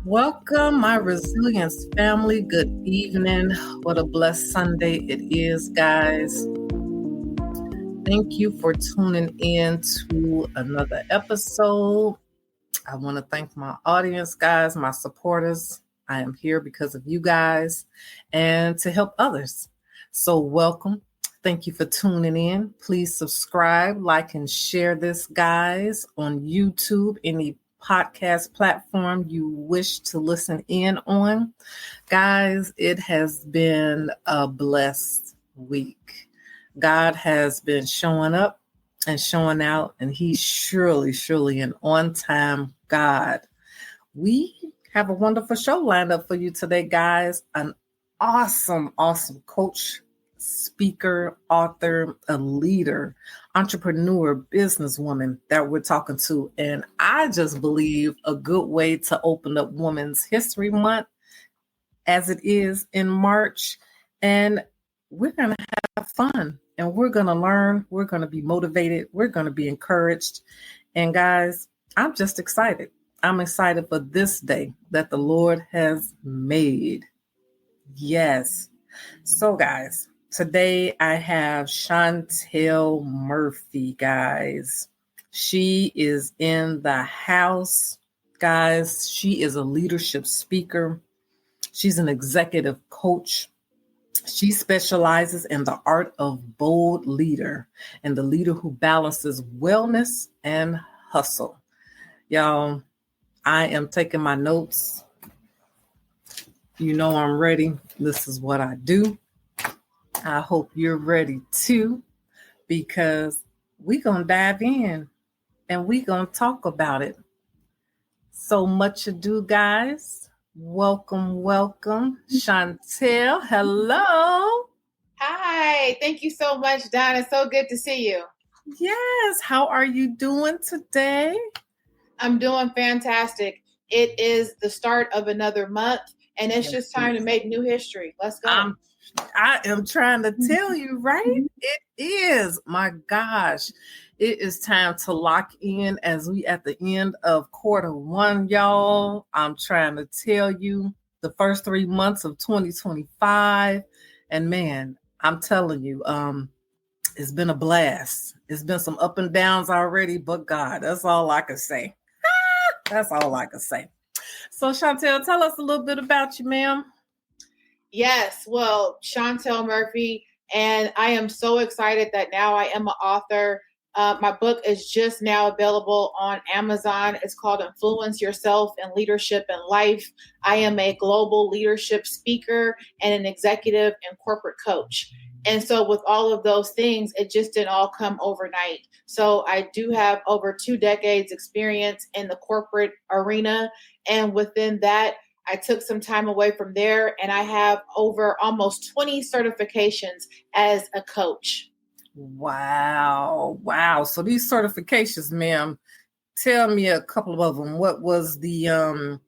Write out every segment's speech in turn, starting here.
Welcome, my resilience family. Good evening. What a blessed Sunday it is, guys. Thank you for tuning in to another episode. I want to thank my audience, guys, my supporters. I am here because of you guys and to help others. So, welcome. Thank you for tuning in. Please subscribe, like, and share this, guys, on YouTube, any podcast platform you wish to listen in on. Guys, it has been a blessed week. God has been showing up and showing out, and He's surely an on-time God. We have a wonderful show lined up for you today, guys. An awesome coach, speaker, author, a leader, entrepreneur, businesswoman that we're talking to. And I just believe a good way to open up Women's History Month as it is in March. And we're going to have fun and we're going to learn. We're going to be motivated. We're going to be encouraged. And guys, I'm just excited. I'm excited for this day that the Lord has made. Yes. So guys, today I have Shauntel Murphy, guys. She is in the house, guys. She is a leadership speaker. She's an executive coach. She specializes in the art of bold leader and the leader who balances wellness and hustle. Y'all, I am taking my notes. You know I'm ready. This is what I do. I hope you're ready too, because we're going to dive in and we're going to talk about it. So much ado, guys. Welcome. Shauntel, hello. Hi. Thank you so much, Don. It's so good to see you. Yes. How are you doing today? I'm doing fantastic. It is the start of another month, and it's just time to make new history. Let's go. I am trying to tell you, right? It is. My gosh. It is time to lock in as we at the end of quarter one, y'all. I'm trying to tell you the first 3 months of 2025. And man, I'm telling you, it's been a blast. It's been some up and downs already, but God, that's all I can say. That's all I can say. So Shauntel, tell us a little bit about you, ma'am. Yes, well, Shauntel Murphy, and I am so excited that now I am an author. My book is just now available on Amazon. It's called Influence Yourself in Leadership and Life. I am a global leadership speaker and an executive and corporate coach. And so with all of those things, it just didn't all come overnight. So I do have over 2 decades experience in the corporate arena. And within that, I took some time away from there, and I have over almost 20 certifications as a coach. Wow. So these certifications, ma'am, tell me a couple of them. What was the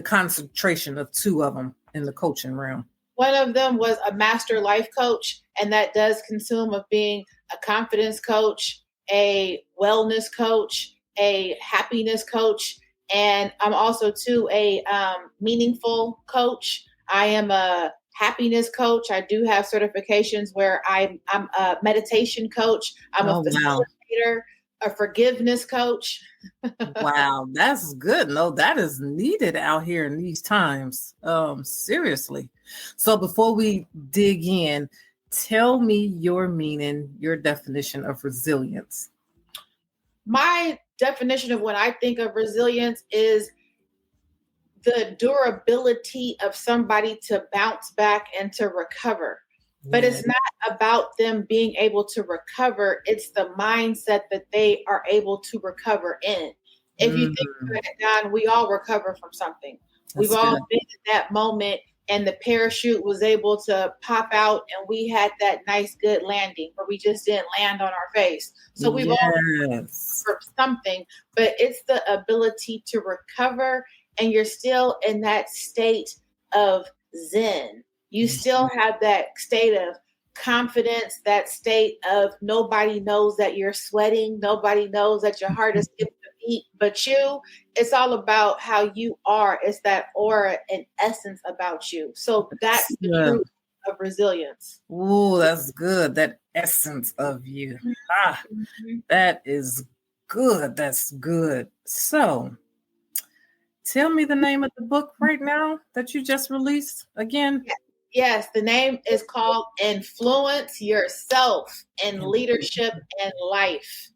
concentration of 2 of them in the coaching realm? One of them was a master life coach, and that does consume of being a confidence coach, a wellness coach, a happiness coach, and I'm also too a meaningful coach. I am a happiness coach. I do have certifications where I'm a meditation coach. I'm a facilitator, a forgiveness coach. Wow, that's good. No, that is needed out here in these times. Seriously. So before we dig in, tell me your meaning, your definition of resilience. My definition of when I think of resilience is the durability of somebody to bounce back and to recover. But it's not about them being able to recover. It's the mindset that they are able to recover in. If you think about it, Don, we all recover from something. We've all been in that moment and the parachute was able to pop out and we had that nice, good landing where we just didn't land on our face. So we've all recovered from something, but it's the ability to recover, and you're still in that state of zen. You still have that state of confidence, that state of nobody knows that you're sweating. Nobody knows that your heart is skipping a eat but you. It's all about how you are. It's that aura and essence about you. So that's the truth of resilience. Ooh, that's good. That essence of you. Ah, that is good. That's good. So tell me the name of the book right now that you just released again. Yes, the name is called Influence Yourself in Leadership and Life.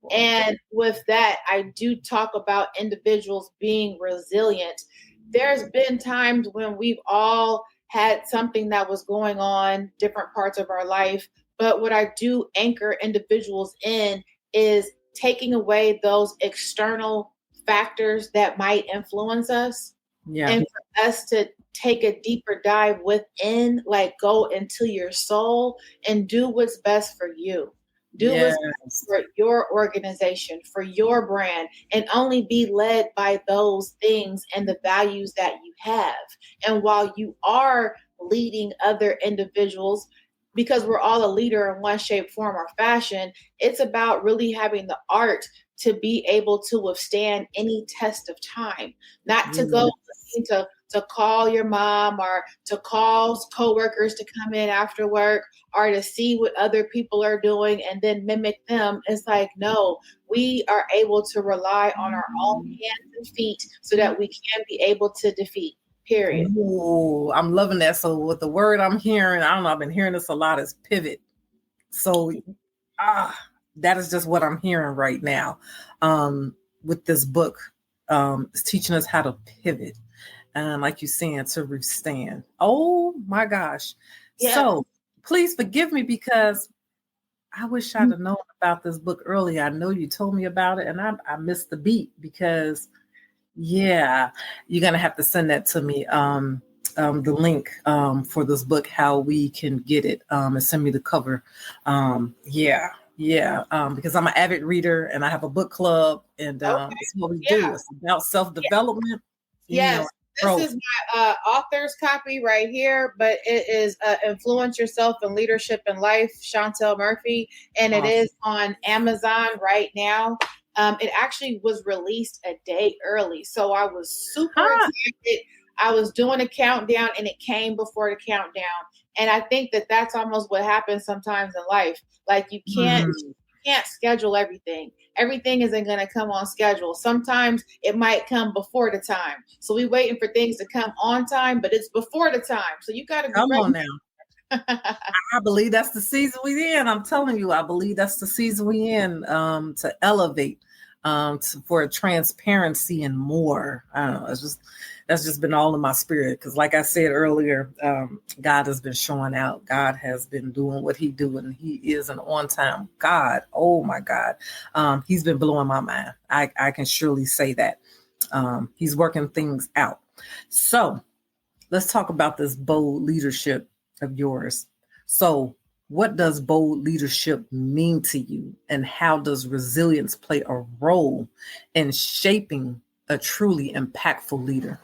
And with that, I do talk about individuals being resilient. There's been times when we've all had something that was going on, different parts of our life. But what I do anchor individuals in is taking away those external factors that might influence us. Yeah. And for us to take a deeper dive within, like go into your soul and do what's best for you. Do what's best for your organization, for your brand, and only be led by those things and the values that you have. And while you are leading other individuals, because we're all a leader in one shape, form, or fashion, it's about really having the art to be able to withstand any test of time, not to go to call your mom or to call coworkers to come in after work or to see what other people are doing and then mimic them. It's like, no, we are able to rely on our own hands and feet so that we can be able to defeat. Period. Ooh, I'm loving that. So with the word I'm hearing, I don't know, I've been hearing this a lot, is pivot. So that is just what I'm hearing right now. With this book, it's teaching us how to pivot. And like you're saying, to withstand. Oh my gosh. Yeah. So please forgive me because I wish I'd have known about this book earlier. I know you told me about it and I missed the beat because you're going to have to send that to me. The link for this book, how we can get it, and send me the cover. Because I'm an avid reader and I have a book club and it's what we do. It's about self-development. Yes. This is my author's copy right here, but it is Influence Yourself in Leadership and Life, Shauntel Murphy, and it is on Amazon right now. It actually was released a day early, so I was super excited. I was doing a countdown, and it came before the countdown. And I think that that's almost what happens sometimes in life. Like you can't schedule everything. Everything isn't going to come on schedule. Sometimes it might come before the time. So we waiting for things to come on time, but it's before the time. So you got to be ready. On now. I believe that's the season we in. I'm telling you, I believe that's the season we in, to elevate, for transparency and more. I don't know. That's just been all in my spirit. Because like I said earlier, God has been showing out. God has been doing what he doing. He is an on-time God. Oh my God. He's been blowing my mind. I can surely say that. He's working things out. So let's talk about this bold leadership of yours. So what does bold leadership mean to you? And how does resilience play a role in shaping a truly impactful leader?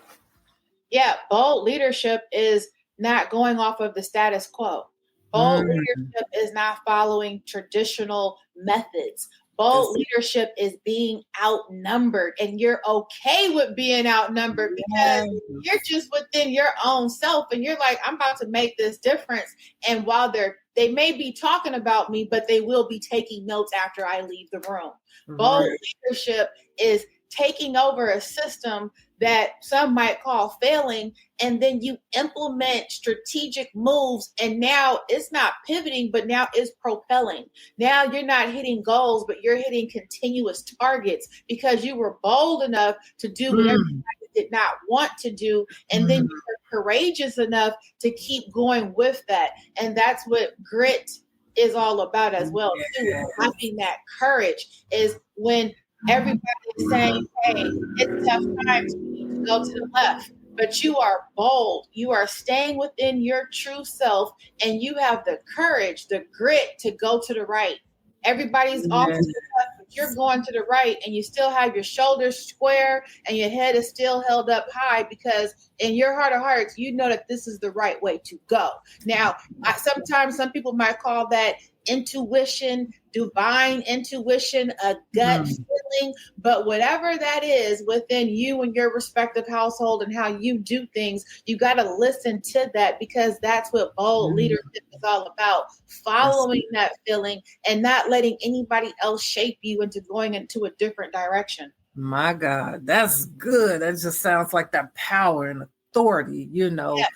Yeah, bold leadership is not going off of the status quo. Bold leadership is not following traditional methods. Bold leadership is being outnumbered, and you're okay with being outnumbered because you're just within your own self and you're like, I'm about to make this difference. And while they may be talking about me, but they will be taking notes after I leave the room. Bold leadership is taking over a system that some might call failing, and then you implement strategic moves, and now it's not pivoting, but now it's propelling. Now you're not hitting goals, but you're hitting continuous targets because you were bold enough to do what everybody did not want to do, and then you were courageous enough to keep going with that. And that's what grit is all about as well, too. Having that courage is when everybody is saying, hey, it's tough times, we need to go to the left. But you are bold. You are staying within your true self, and you have the courage, the grit to go to the right. Everybody's off to the left, but you're going to the right, and you still have your shoulders square, and your head is still held up high because in your heart of hearts, you know that this is the right way to go. Now, sometimes some people might call that intuition, divine intuition, a gut feeling, but whatever that is within you and your respective household and how you do things, you got to listen to that, because that's what bold leadership is all about. Following that feeling and not letting anybody else shape you into going into a different direction. My God, that's good. That just sounds like that power and authority, Yes.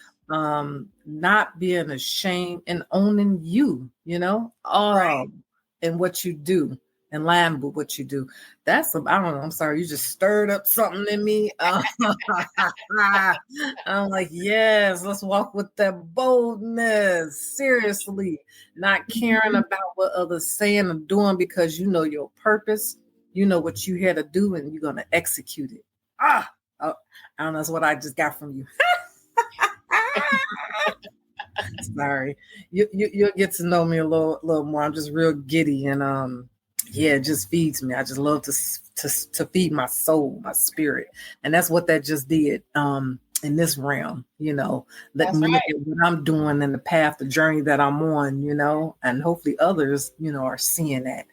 Not being ashamed and owning you, Right. and what you do and line with what you do. I don't know. I'm sorry. You just stirred up something in me. I'm like, yes, let's walk with that boldness. Seriously, not caring about what others saying or doing, because you know your purpose. You know what you here to do, and you're going to execute it. Oh, I don't know. That's what I just got from you. Sorry. You'll get to know me a little more. I'm just real giddy, and it just feeds me. I just love to feed my soul, my spirit. And that's what that just did in this realm, let me look at what I'm doing and the path, the journey that I'm on, and hopefully others, are seeing that,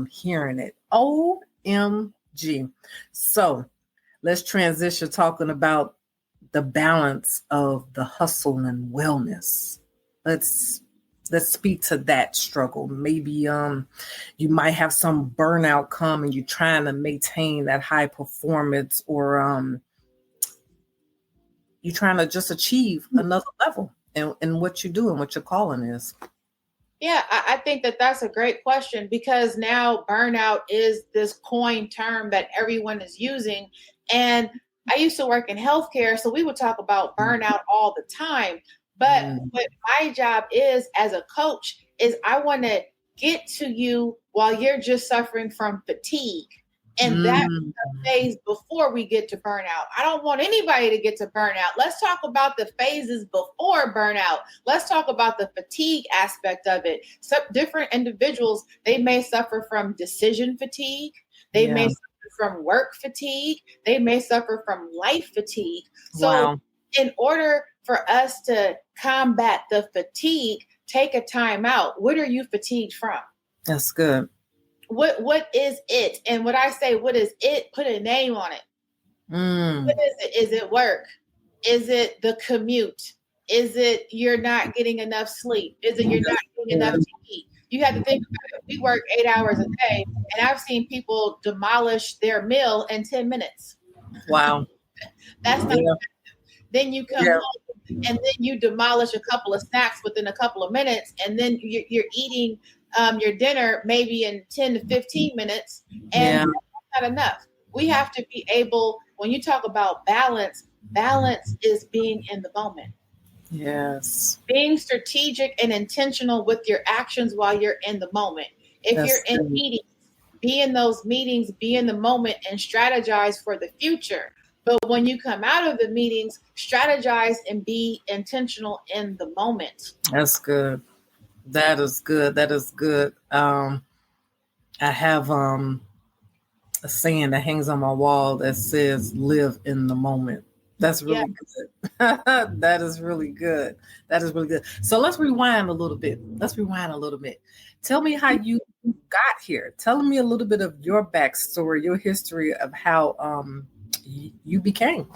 hearing it. OMG. So let's transition talking about the balance of the hustle and wellness. Let's speak to that struggle. Maybe you might have some burnout come and you're trying to maintain that high performance, or you're trying to just achieve another level in what you do and what your calling is. Yeah, I think that's a great question, because now burnout is this coined term that everyone is using. And I used to work in healthcare, so we would talk about burnout all the time. But what my job is as a coach is I want to get to you while you're just suffering from fatigue. And that's the phase before we get to burnout. I don't want anybody to get to burnout. Let's talk about the phases before burnout. Let's talk about the fatigue aspect of it. Some different individuals, they may suffer from decision fatigue. They may suffer from work fatigue. They may suffer from life fatigue. So in order for us to combat the fatigue, take a time out. What are you fatigued from? That's good. What is it? And when I say what is it, put a name on it. What is it? Is it work? Is it the commute? Is it you're not getting enough sleep? Is it you're not getting enough to eat? You have to think about it. We work 8 hours a day, and I've seen people demolish their meal in 10 minutes. Wow. That's not effective. Then you come home and then you demolish a couple of snacks within a couple of minutes, and then you're eating your dinner maybe in 10 to 15 minutes, and that's not enough. We have to be able, when you talk about balance is being in the moment. Yes. Being strategic and intentional with your actions while you're in the moment. If you're in meetings, be in those meetings, be in the moment, and strategize for the future. But when you come out of the meetings, strategize and be intentional in the moment. That's good. That is good. That is good. I have a saying that hangs on my wall that says, live in the moment. That's really good. That is really good. That is really good. So let's rewind a little bit. Tell me how you got here. Tell me a little bit of your backstory, your history of how you became.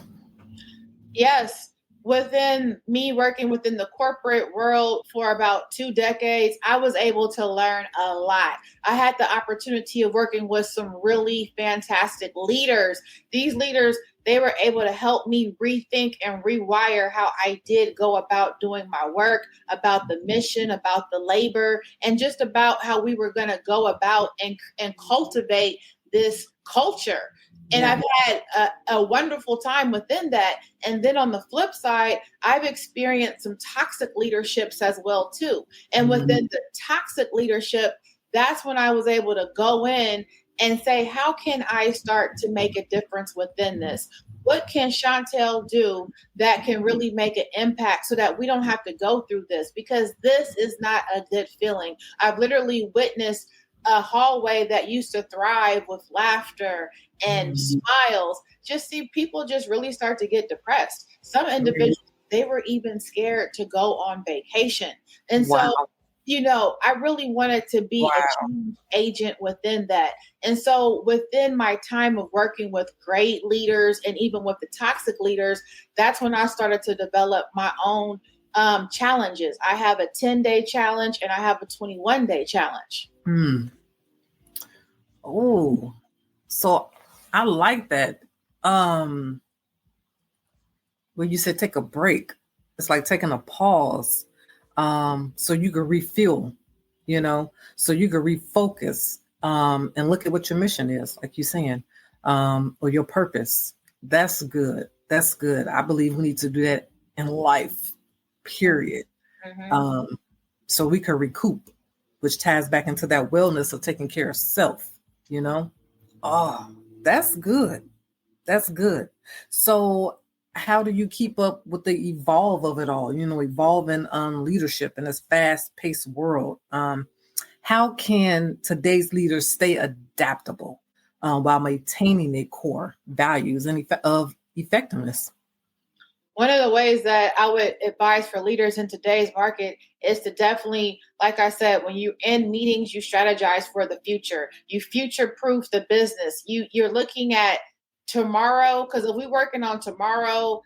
Yes. Within me working within the corporate world for about 2 decades, I was able to learn a lot. I had the opportunity of working with some really fantastic leaders. These leaders, they were able to help me rethink and rewire how I did go about doing my work, about the mission, about the labor, and just about how we were going to go about and cultivate this culture. And I've had a wonderful time within that. And then on the flip side, I've experienced some toxic leaderships as well, too. And within the toxic leadership, that's when I was able to go in and say, how can I start to make a difference within this? What can Shauntel do that can really make an impact so that we don't have to go through this? Because this is not a good feeling. I've literally witnessed a hallway that used to thrive with laughter and smiles, just see people just really start to get depressed. Some individuals, they were even scared to go on vacation. And so I really wanted to be a change agent within that. And so within my time of working with great leaders and even with the toxic leaders, that's when I started to develop my own challenges. I have a 10-day challenge and I have a 21-day challenge. Oh, so I like that. When you said take a break, it's like taking a pause, so you can refuel, so you can refocus, and look at what your mission is, like you're saying, or your purpose. That's good. That's good. I believe we need to do that in life, period. Mm-hmm. So we can recoup, which ties back into that wellness of taking care of self, Oh, that's good. That's good. So how do you keep up with the evolve of it all? Evolving leadership in this fast-paced world. How can today's leaders stay adaptable while maintaining their core values and of effectiveness? One of the ways that I would advise for leaders in today's market is to definitely, like I said, when you in meetings, you strategize for the future. You future proof the business. You're looking at tomorrow, because if we're working on tomorrow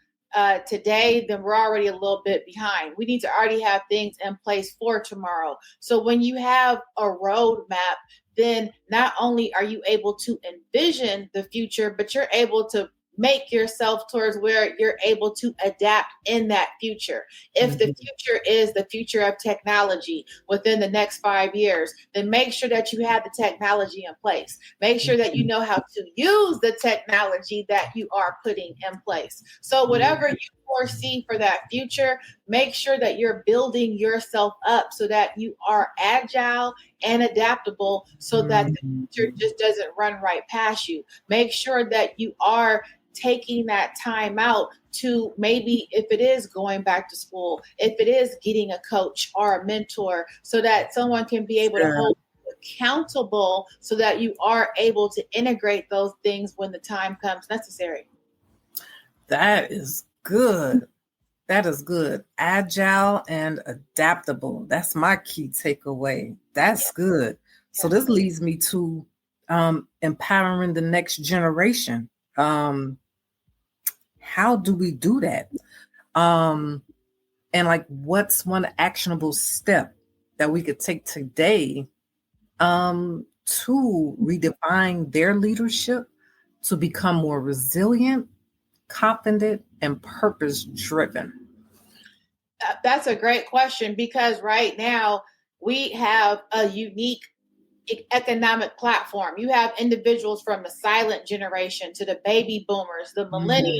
today, then we're already a little bit behind. We need to already have things in place for tomorrow. So when you have a roadmap, then not only are you able to envision the future, but you're able to make yourself towards where you're able to adapt in that future. If the future is the future of technology within the next 5 years, then make sure that you have the technology in place. Make sure that you know how to use the technology that you are putting in place. So whatever you foresee for that future, make sure that you're building yourself up so that you are agile and adaptable, so that the future just doesn't run right past you. Make sure that you are taking that time out to, maybe if it is going back to school, if it is getting a coach or a mentor, so that someone can be able to hold you accountable, so that you are able to integrate those things when the time comes necessary. That is good. That is good. Agile and adaptable. That's my key takeaway. That's good. So this leads me to empowering the next generation. How do we do that? And like, what's one actionable step that we could take today to redefine their leadership to become more resilient, confident, and purpose driven? That's a great question, because right now we have a unique economic platform. You have individuals from the silent generation to the baby boomers, the millennials,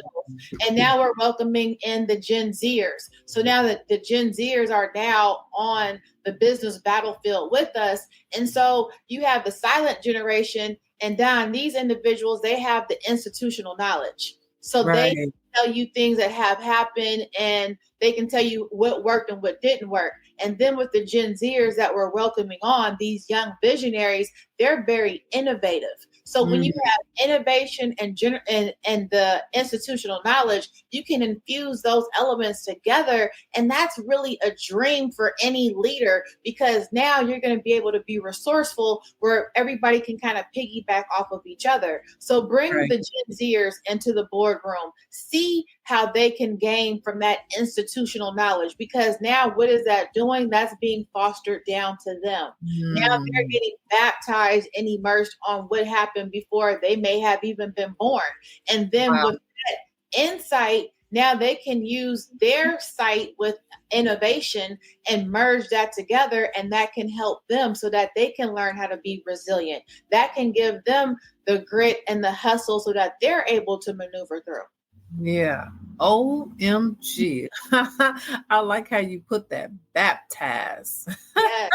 and now we're welcoming in the Gen Zers. So now that the Gen Zers are now on the business battlefield with us. And so you have the silent generation, and Don, these individuals, they have the institutional knowledge. So they tell you things that have happened, and they can tell you what worked and what didn't work. And then with the Gen Zers that we're welcoming on, these young visionaries, they're very innovative. So when you have innovation and the institutional knowledge, you can infuse those elements together. And that's really a dream for any leader, because now you're going to be able to be resourceful where everybody can kind of piggyback off of each other. So bring the Gen Zers into the boardroom. See how they can gain from that institutional knowledge, because now what is that doing? That's being fostered down to them. Now they're getting baptized and immersed on what happened before they may have even been born. And then with that insight, now they can use their sight with innovation and merge that together, and that can help them so that they can learn how to be resilient. That can give them the grit and the hustle so that they're able to maneuver through. Yeah. OMG. I like how you put that, baptize. Yes.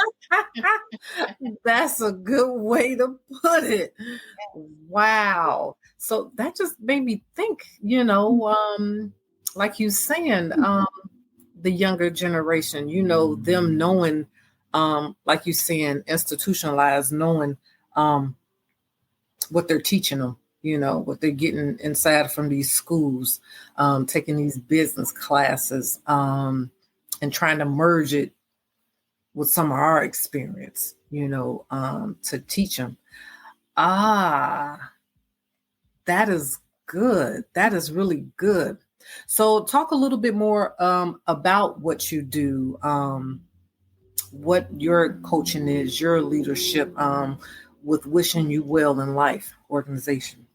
That's a good way to put it. Wow. So that just made me think, like you saying, the younger generation, them knowing, like you saying, institutionalized, knowing what they're teaching them, what they're getting inside from these schools, taking these business classes, and trying to merge it with some of our experience, to teach them. Ah, that is good. That is really good. So talk a little bit more about what you do, what your coaching is, your leadership with Wishing You Well in Life organization.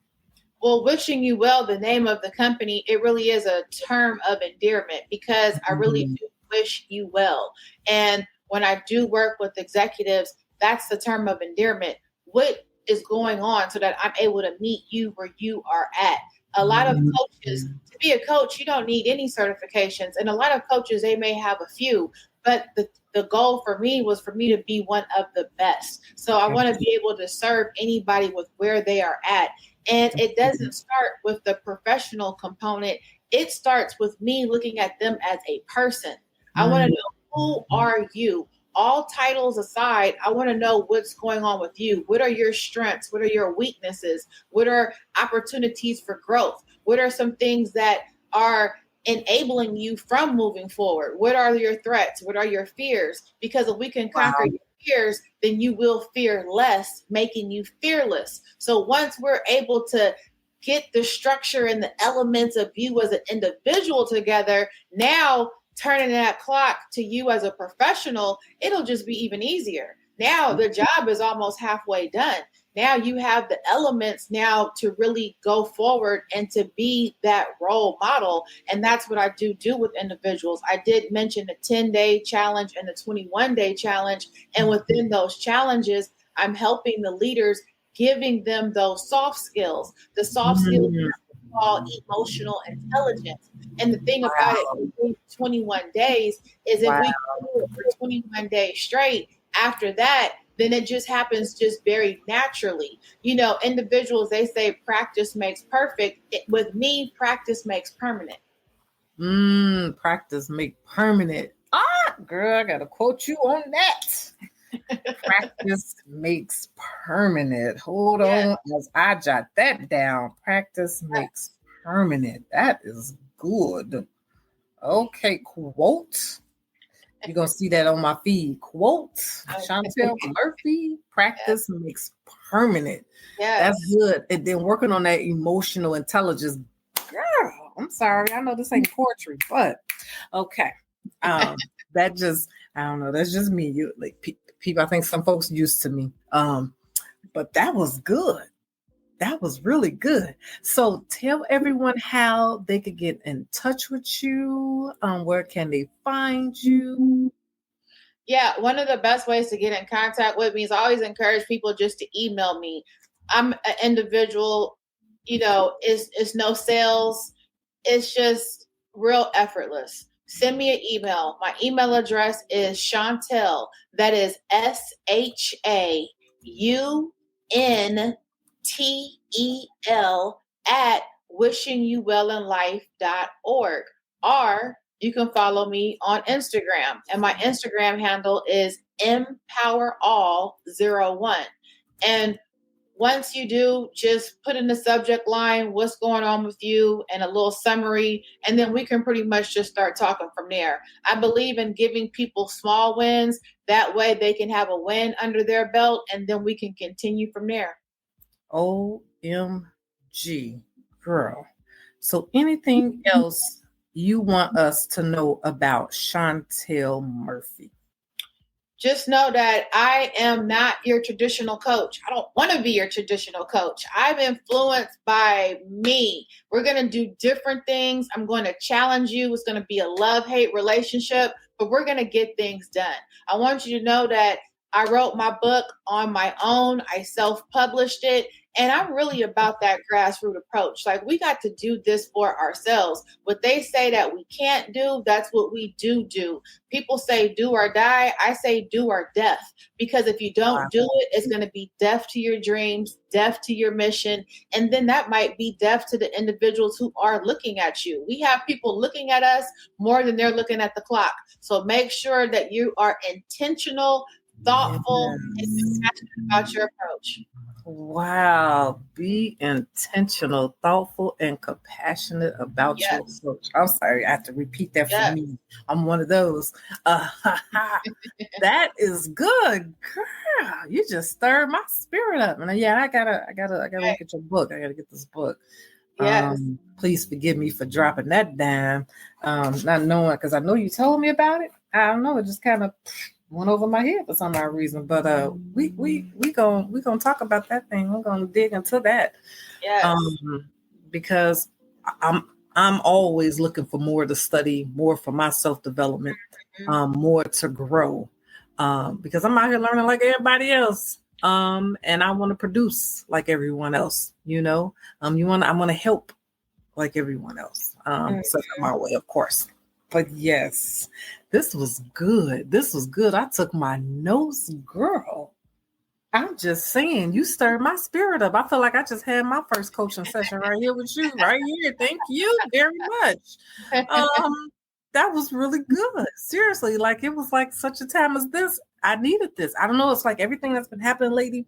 Well, Wishing You Well, the name of the company, it really is a term of endearment because I really do wish you well. And when I do work with executives, that's the term of endearment. What is going on so that I'm able to meet you where you are at? A lot of coaches, to be a coach, you don't need any certifications. And a lot of coaches, they may have a few, but the goal for me was for me to be one of the best. So I want to be able to serve anybody with where they are at. And it doesn't start with the professional component. It starts with me looking at them as a person. I want to know, who are you? All titles aside, I want to know what's going on with you. What are your strengths? What are your weaknesses? What are opportunities for growth? What are some things that are enabling you from moving forward? What are your threats? What are your fears? Because if we can conquer your fears, then you will fear less, making you fearless. So once we're able to get the structure and the elements of you as an individual together, now turning that clock to you as a professional, it'll just be even easier. Now the job is almost halfway done. Now you have the elements now to really go forward and to be that role model. And that's what I do with individuals. I did mention the 10-day challenge and the 21-day challenge. And within those challenges, I'm helping the leaders, giving them those soft skills. The soft skills call emotional intelligence. And the thing about it, 21 days is if we do it for 21 days straight, after that, then it just happens just very naturally. Individuals, they say practice makes perfect. With me, practice makes permanent. Practice make permanent. Girl, I gotta quote you on that. Practice makes permanent. Hold on, as I jot that down. Practice makes permanent. That is good. Okay, quote. You're going to see that on my feed. Quote, Shauntel Murphy, practice makes permanent. That's good. And then working on that emotional intelligence. Girl, I'm sorry. I know this ain't poetry, but okay. That just, I don't know. That's just me. You like people, I think some folks used to me. But that was good. That was really good. So tell everyone how they could get in touch with you. Where can they find you? Yeah, one of the best ways to get in contact with me is I always encourage people just to email me. I'm an individual, it's no sales. It's just real effortless. Send me an email. My email address is Shauntel. That is SHAUNTEL at wishingyouwellinlife.org. Or you can follow me on Instagram. And my Instagram handle is empowerall01. And once you do, just put in the subject line, what's going on with you, and a little summary, and then we can pretty much just start talking from there. I believe in giving people small wins. That way they can have a win under their belt, and then we can continue from there. OMG, girl. So anything else you want us to know about Shauntel Murphy? Just know that I am not your traditional coach. I don't want to be your traditional coach. I'm influenced by me. We're going to do different things. I'm going to challenge you. It's going to be a love-hate relationship, but we're going to get things done. I want you to know that I wrote my book on my own. I self-published it. And I'm really about that grassroots approach. Like, we got to do this for ourselves. What they say that we can't do, that's what we do. People say do or die. I say do or death. Because if you don't do it, it's going to be death to your dreams, death to your mission. And then that might be death to the individuals who are looking at you. We have people looking at us more than they're looking at the clock. So make sure that you are intentional, thoughtful, and passionate about your approach. Wow. Be intentional, thoughtful, and compassionate about your Yes. approach. I'm sorry, I have to repeat that for Yes. me. I'm one of those. That is good, girl. You just stirred my spirit up. And yeah, I gotta look at your book. I gotta get this book. Yes. Please forgive me for dropping that dime. Not knowing, because I know you told me about it. I don't know. It just kind of went over my head for some odd reason. But we gonna talk about that thing. We're gonna dig into that. Yes. Because I'm always looking for more to study, more for my self development, more to grow. Because I'm out here learning like everybody else. And I want to produce like everyone else. I want to help like everyone else. So my way, of course. But yes, this was good. This was good. I took my notes, girl. I'm just saying, you stirred my spirit up. I feel like I just had my first coaching session right here with you, right here. Thank you very much. That was really good. Seriously, like it was like such a time as this. I needed this. I don't know. It's like everything that's been happening lately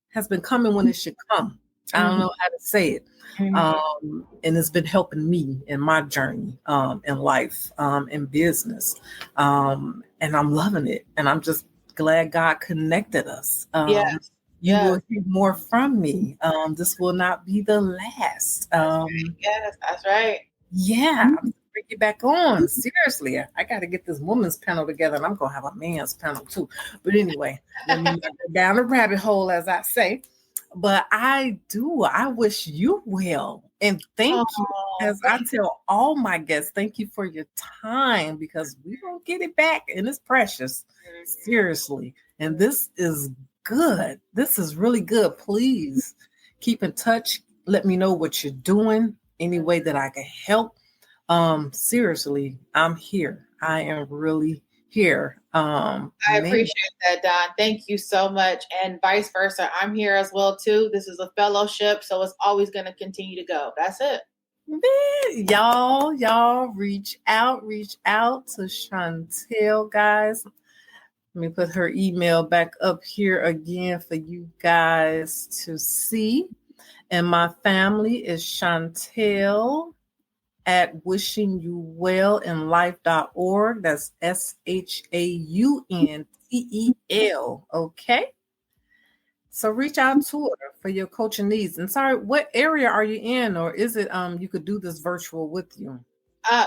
has been coming when it should come. I don't know how to say it. And it's been helping me in my journey in life, in business. And I'm loving it. And I'm just glad God connected us. Yes. You will hear more from me. This will not be the last. Yes, that's right. Yeah, I'm gonna bring you back on. Seriously, I got to get this woman's panel together, and I'm gonna have a man's panel too. But anyway, let me not go down the rabbit hole, as I say. But I wish you well, and thank you. As I tell all my guests, thank you for your time, because we don't get it back, and it's precious. Seriously, and this is good. This is really good. Please keep in touch. Let me know what you're doing. Any way that I can help. Seriously, I'm here. I am really here. I appreciate that, Don. Thank you so much. And vice versa. I'm here as well too. This is a fellowship, so it's always going to continue to go. That's it. Man, y'all reach out to Shauntel, guys. Let me put her email back up here again for you guys to see. And my family is Shauntel at wishingyouwellinlife.org. That's SHAUNTEL. Okay. So reach out to her for your coaching needs. And sorry, what area are you in? Or is it you could do this virtual with you?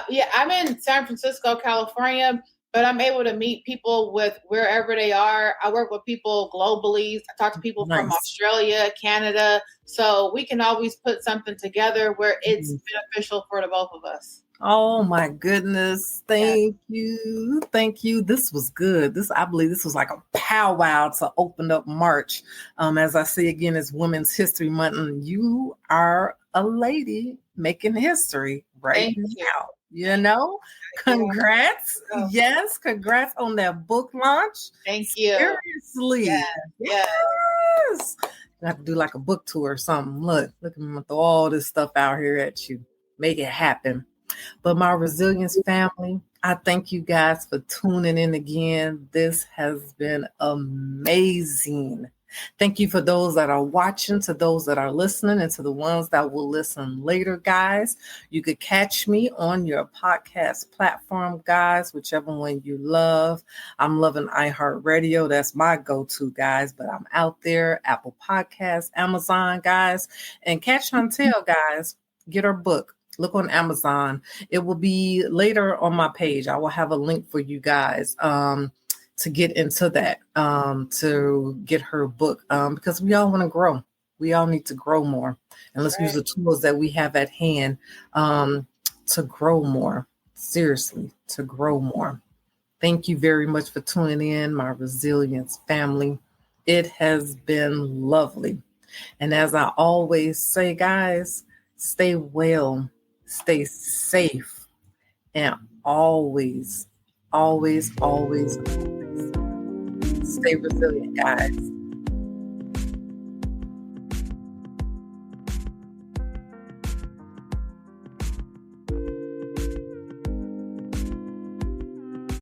Yeah, I'm in San Francisco, California, but I'm able to meet people with wherever they are. I work with people globally. I talk to people from Australia, Canada. So we can always put something together where it's beneficial for the both of us. Oh my goodness. Thank you. Thank you. This was good. I believe this was like a powwow to open up March. As I say again, it's Women's History Month, and you are a lady making history right now. Congrats. Yes, congrats on that book launch. Thank you. Seriously. Yes. You have to do like a book tour or something. Look at me throw all this stuff out here at you. Make it happen. But my Resilience family, I thank you guys for tuning in again. This has been amazing. Thank you for those that are watching, to those that are listening, and to the ones that will listen later, guys. You could catch me on your podcast platform, guys, whichever one you love. I'm loving iHeartRadio. That's my go-to, guys. But I'm out there, Apple Podcasts, Amazon, guys. And catch Shauntel, guys. Get her book. Look on Amazon. It will be later on my page. I will have a link for you guys to get into that, to get her book, because we all want to grow. We all need to grow more. And let's use the tools that we have at hand to grow more. Seriously, to grow more. Thank you very much for tuning in, my Resilience family. It has been lovely. And as I always say, guys, stay well. Stay safe, and always stay resilient, guys.